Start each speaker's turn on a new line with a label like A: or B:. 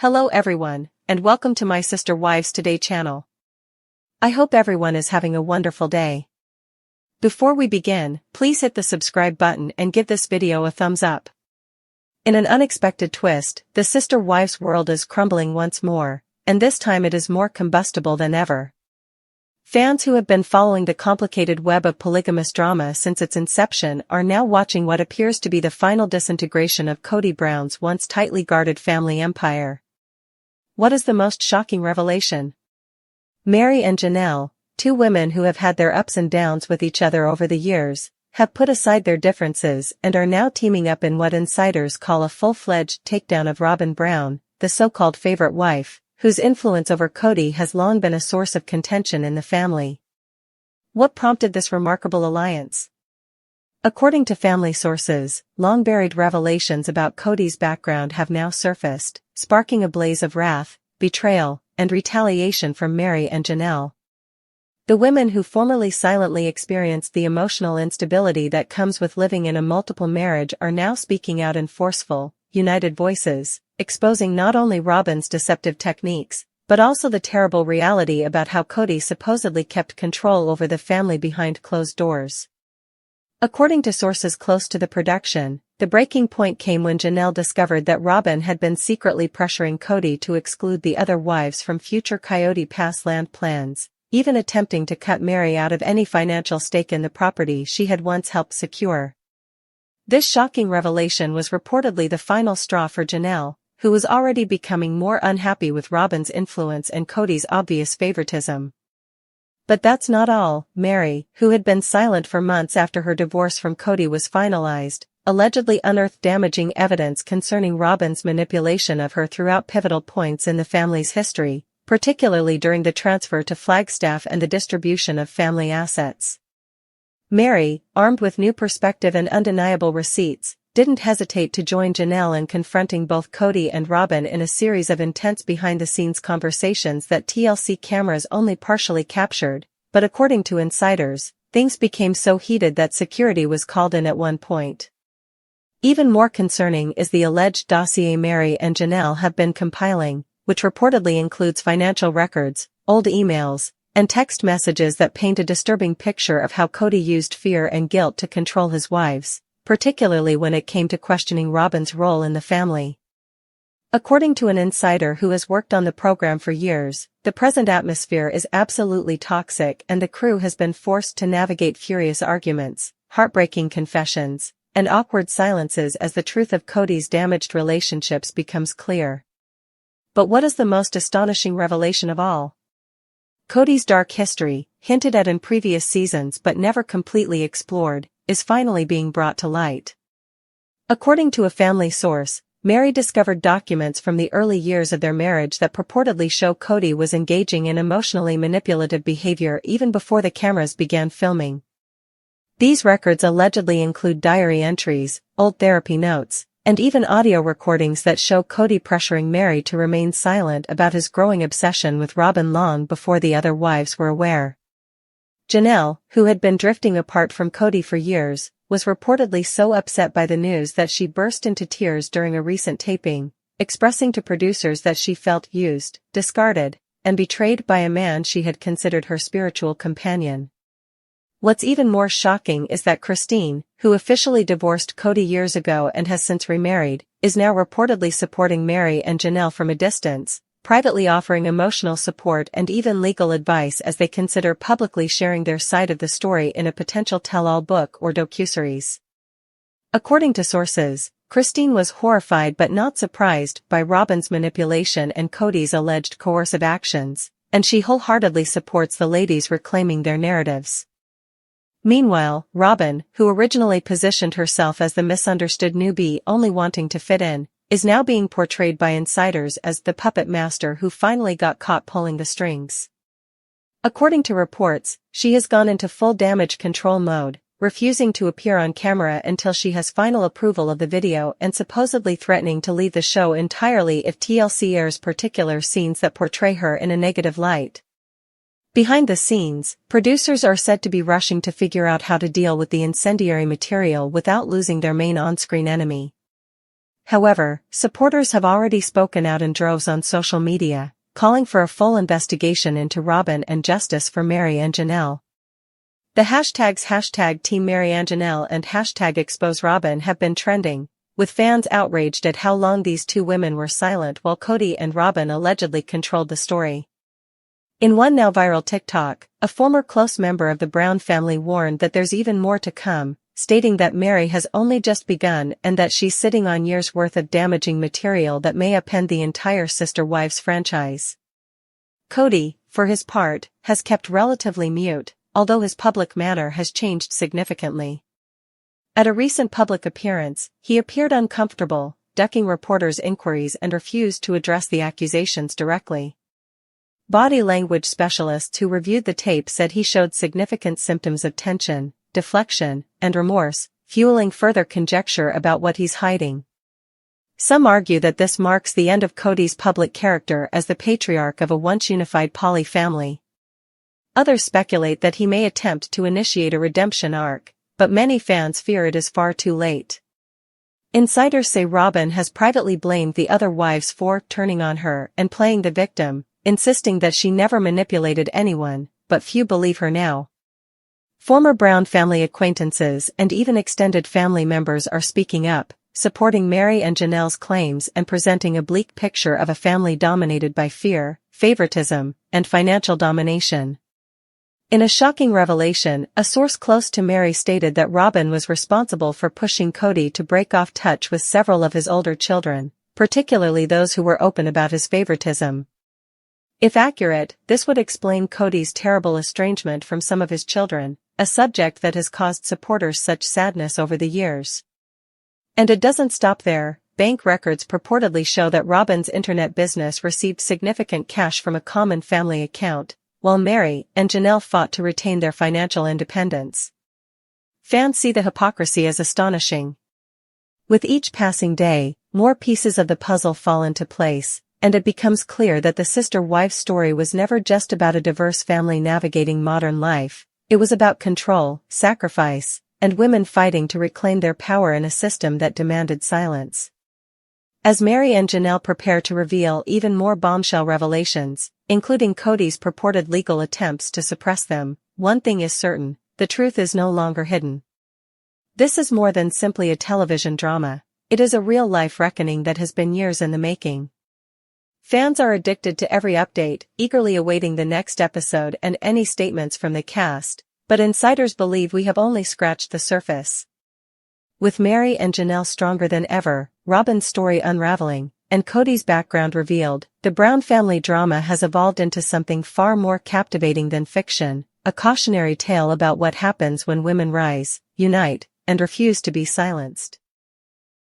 A: Hello everyone, and welcome to my Sister Wives Today channel. I hope everyone is having a wonderful day. Before we begin, please hit the subscribe button and give this video a thumbs up. In an unexpected twist, the Sister Wives world is crumbling once more, and this time it is more combustible than ever. Fans who have been following the complicated web of polygamous drama since its inception are now watching what appears to be the final disintegration of Kody Brown's once tightly guarded family empire. What is the most shocking revelation? Meri and Janelle, two women who have had their ups and downs with each other over the years, have put aside their differences and are now teaming up in what insiders call a full-fledged takedown of Robyn Brown, the so-called favorite wife, whose influence over Kody has long been a source of contention in the family. What prompted this remarkable alliance? According to family sources, long-buried revelations about Kody's background have now surfaced, sparking a blaze of wrath, betrayal, and retaliation from Meri and Janelle. The women who formerly silently experienced the emotional instability that comes with living in a multiple marriage are now speaking out in forceful, united voices, exposing not only Robyn's deceptive techniques, but also the terrible reality about how Kody supposedly kept control over the family behind closed doors. According to sources close to the production, the breaking point came when Janelle discovered that Robyn had been secretly pressuring Kody to exclude the other wives from future Coyote Pass land plans, even attempting to cut Meri out of any financial stake in the property she had once helped secure. This shocking revelation was reportedly the final straw for Janelle, who was already becoming more unhappy with Robyn's influence and Kody's obvious favoritism. But that's not all. Meri, who had been silent for months after her divorce from Kody was finalized, allegedly unearthed damaging evidence concerning Robyn's manipulation of her throughout pivotal points in the family's history, particularly during the transfer to Flagstaff and the distribution of family assets. Meri, armed with new perspective and undeniable receipts, didn't hesitate to join Janelle in confronting both Kody and Robyn in a series of intense behind-the-scenes conversations that TLC cameras only partially captured, but according to insiders, things became so heated that security was called in at one point. Even more concerning is the alleged dossier Meri and Janelle have been compiling, which reportedly includes financial records, old emails, and text messages that paint a disturbing picture of how Kody used fear and guilt to control his wives, particularly when it came to questioning Robyn's role in the family. According to an insider who has worked on the program for years, the present atmosphere is absolutely toxic and the crew has been forced to navigate furious arguments, heartbreaking confessions, and awkward silences as the truth of Kody's damaged relationships becomes clear. But what is the most astonishing revelation of all? Kody's dark history, hinted at in previous seasons but never completely explored, is finally being brought to light. According to a family source, Meri discovered documents from the early years of their marriage that purportedly show Kody was engaging in emotionally manipulative behavior even before the cameras began filming. These records allegedly include diary entries, old therapy notes, and even audio recordings that show Kody pressuring Meri to remain silent about his growing obsession with Robyn long before the other wives were aware. Janelle, who had been drifting apart from Kody for years, was reportedly so upset by the news that she burst into tears during a recent taping, expressing to producers that she felt used, discarded, and betrayed by a man she had considered her spiritual companion. What's even more shocking is that Christine, who officially divorced Kody years ago and has since remarried, is now reportedly supporting Meri and Janelle from a distance, privately offering emotional support and even legal advice as they consider publicly sharing their side of the story in a potential tell-all book or docuseries. According to sources, Christine was horrified but not surprised by Robyn's manipulation and Kody's alleged coercive actions, and she wholeheartedly supports the ladies reclaiming their narratives. Meanwhile, Robyn, who originally positioned herself as the misunderstood newbie only wanting to fit in, is now being portrayed by insiders as the puppet master who finally got caught pulling the strings. According to reports, she has gone into full damage control mode, refusing to appear on camera until she has final approval of the video and supposedly threatening to leave the show entirely if TLC airs particular scenes that portray her in a negative light. Behind the scenes, producers are said to be rushing to figure out how to deal with the incendiary material without losing their main on-screen enemy. However, supporters have already spoken out in droves on social media, calling for a full investigation into Robyn and justice for Meri and Janelle. The hashtags #Team Meri Janelle and #ExposeRobyn have been trending, with fans outraged at how long these two women were silent while Kody and Robyn allegedly controlled the story. In one now viral TikTok, a former close member of the Brown family warned that there's even more to come, stating that Meri has only just begun and that she's sitting on years' worth of damaging material that may upend the entire Sister Wives franchise. Kody, for his part, has kept relatively mute, although his public manner has changed significantly. At a recent public appearance, he appeared uncomfortable, ducking reporters' inquiries and refused to address the accusations directly. Body language specialists who reviewed the tape said he showed significant symptoms of tension, deflection, and remorse, fueling further conjecture about what he's hiding. Some argue that this marks the end of Kody's public character as the patriarch of a once unified poly family. Others speculate that he may attempt to initiate a redemption arc, but many fans fear it is far too late. Insiders say Robyn has privately blamed the other wives for turning on her and playing the victim, insisting that she never manipulated anyone, but few believe her now. Former Brown family acquaintances and even extended family members are speaking up, supporting Meri and Janelle's claims and presenting a bleak picture of a family dominated by fear, favoritism, and financial domination. In a shocking revelation, a source close to Meri stated that Robyn was responsible for pushing Kody to break off touch with several of his older children, particularly those who were open about his favoritism. If accurate, this would explain Kody's terrible estrangement from some of his children, a subject that has caused supporters such sadness over the years. And it doesn't stop there. Bank records purportedly show that Robyn's internet business received significant cash from a common family account, while Meri and Janelle fought to retain their financial independence. Fans see the hypocrisy as astonishing. With each passing day, more pieces of the puzzle fall into place, and it becomes clear that the Sister Wives story was never just about a diverse family navigating modern life. It was about control, sacrifice, and women fighting to reclaim their power in a system that demanded silence. As Meri and Janelle prepare to reveal even more bombshell revelations, including Kody's purported legal attempts to suppress them, one thing is certain: the truth is no longer hidden. This is more than simply a television drama. It is a real-life reckoning that has been years in the making. Fans are addicted to every update, eagerly awaiting the next episode and any statements from the cast, but insiders believe we have only scratched the surface. With Meri and Janelle stronger than ever, Robyn's story unraveling, and Kody's background revealed, the Brown family drama has evolved into something far more captivating than fiction, a cautionary tale about what happens when women rise, unite, and refuse to be silenced.